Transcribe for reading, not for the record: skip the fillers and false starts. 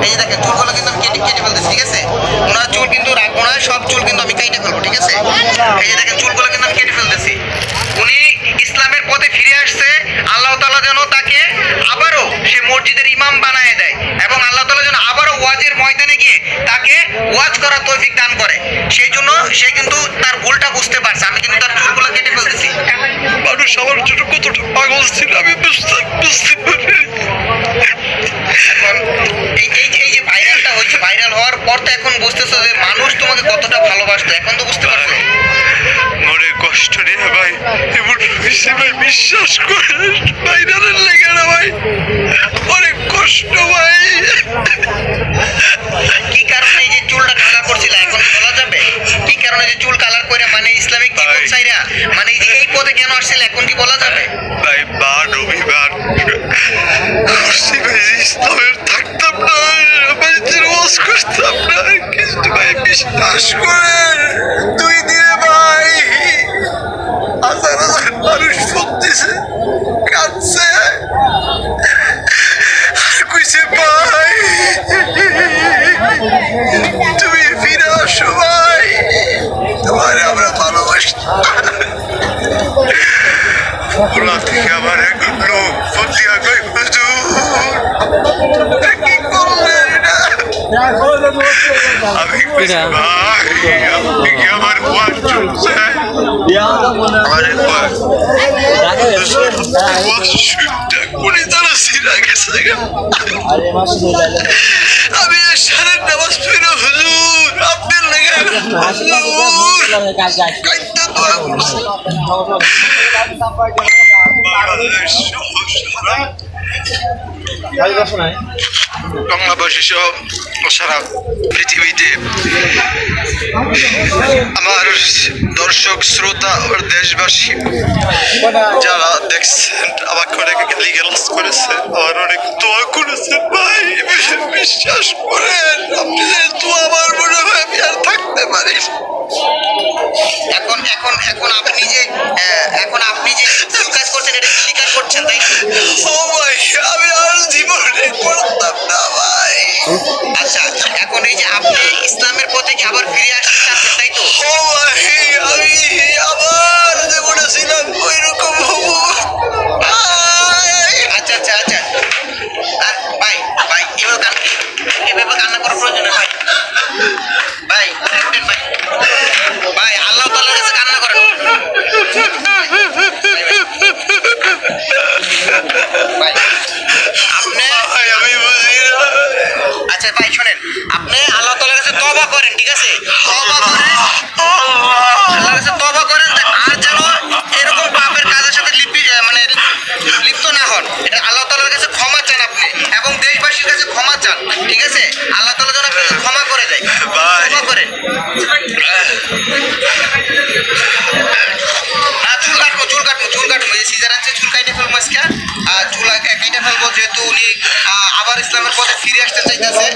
এই যে দেখেন চুলগুলো কিন্তু আমি কেটে কেটে ফেলতেছি, ঠিক আছে? ওনার চুল কিন্তু রাখবো না, সব চুল কিন্তু আমি কেটে ফেলবো, ঠিক আছে? এই যে দেখেন চুলগুলো কিন্তু আমি কেটে ফেলতেছি। উনি ইসলামের পথে ফিরে আসছে, আল্লাহ তাআলা যেন তাকে আবারও সে মসজিদের ইমাম বানায় দেয় এবং আল্লাহ তাআলা যেন আবারও ওয়াজের ময়দানে গিয়ে তাকে ওয়াজ করার তৌফিক দান করে। সেই জন্য সে কিন্তু তার ভুলটা বুঝতে পারছে। আমি কিন্তু তার চুলগুলো কেটে ফেলতেছি। মানুষ আমার জন্য কতটা পাগল ছিল আমি বুঝতে পারি। এখন এই যে ভাইরালটা হচ্ছে, ভাইরাল হওয়ার পর তো এখন বুঝতেছো যে মানুষ তোমাকে কতটা ভালোবাসতো, এখন তো বুঝতে পারছো। মনে কষ্ট নিয়ে ভাই এমন হয়েছে ভাই, বিশ্বাস করে ভাইরালের লেগে না ভাই, অনেক কষ্ট ভাই। কি কারণে এই যে চুলটা কালার করছিল এখন বলা যাবে? কি কারণে যে চুল কালার করে মানে ইসলামিক জীবন চাইরা মানে এই পথে কেন আসছিল এখন কি বলা যাবে? ভাই বা রবিবার ভাই ইসলামের থাকতাম না, ভাই ওয়াজ করতাম না, কিন্তু ভাই বিশ্বাস করেন 2 দিনে ভাই হাজার হাজার মানুষ শুনতেছে, কাঁদছে আর কইছে ভাই তুমি ফিরে আসো ভাই, তোমার আমরা ভালোবাসি। ওরা থেকে আমার এক লোক ফতিয়া কই হুজুর কি করলেন না? আমি কইছি ভাই আপনি কি আমার ওয়াজ শুনছে? আরে ভাই ওয়াজ শুনতে কোনি তারা সিরা গেছে। আমি সারের নামাজ পড়ি হুজুর আপনার লেগে বাংলাভাষী সব সারা পৃথিবীতে আমার দর্শক শ্রোতা আর দেশবাসী যারা দেখছেন আমাকে অনেক গালি গালাজ করেছে, আমার অনেক দোয়া করেছেন ভাই, বিশ্বাস করেন আপনি যেহেতু আমার মনে হয় আমি আর থাকতে পারি। এখন এখন এখন আপনি যে ভুল কাজ করছেন এটা কি স্বীকার করছেন, তাই তো? ও ভাই আমি আর জীবনে করতাম না ভাই। আচ্ছা এখন এই যে আপনি ইসলামের পথে কি আবার ফিরে আসতে চাচ্ছেন, তাই তো? ও ভাই আমি আবার জীবনে ছিলাম ওই রকম হবো। আচ্ছা আচ্ছা আচ্ছা আর ভাই ভাই এভাবে কান্না করার প্রয়োজন নেই ভাই। ভাই উঠেন ভাই, ভাই আল্লাহ তাআলার কাছে কান্না করেন ভাই। আপনি আমি বুঝি না। আচ্ছা ভাই শোনেন, আপনি আল্লাহ তাআলার কাছে তওবা করেন, ঠিক আছে? তওবা করেন, আল্লাহর কাছে তওবা করেন আর যেন এরকম পাপের কাজের সাথে লিপ্ত না হন। এটা আল্লাহ তাআলার কাছে ক্ষমা চান আপনি এবং দেশবাসীর কাছে ক্ষমা চান, ঠিক আছে? আল্লাহ তাআলা যেন আপনাকে ক্ষমা করে দেয়। তওবা করেন। চুল কাটবো এই সিজার আছে, চুল কাটে ফেলবো আজকে। আর চুল কেটে ফেলবো যেহেতু উনি আবার ইসলামের পথে ফিরে আসতে চাইতেছে।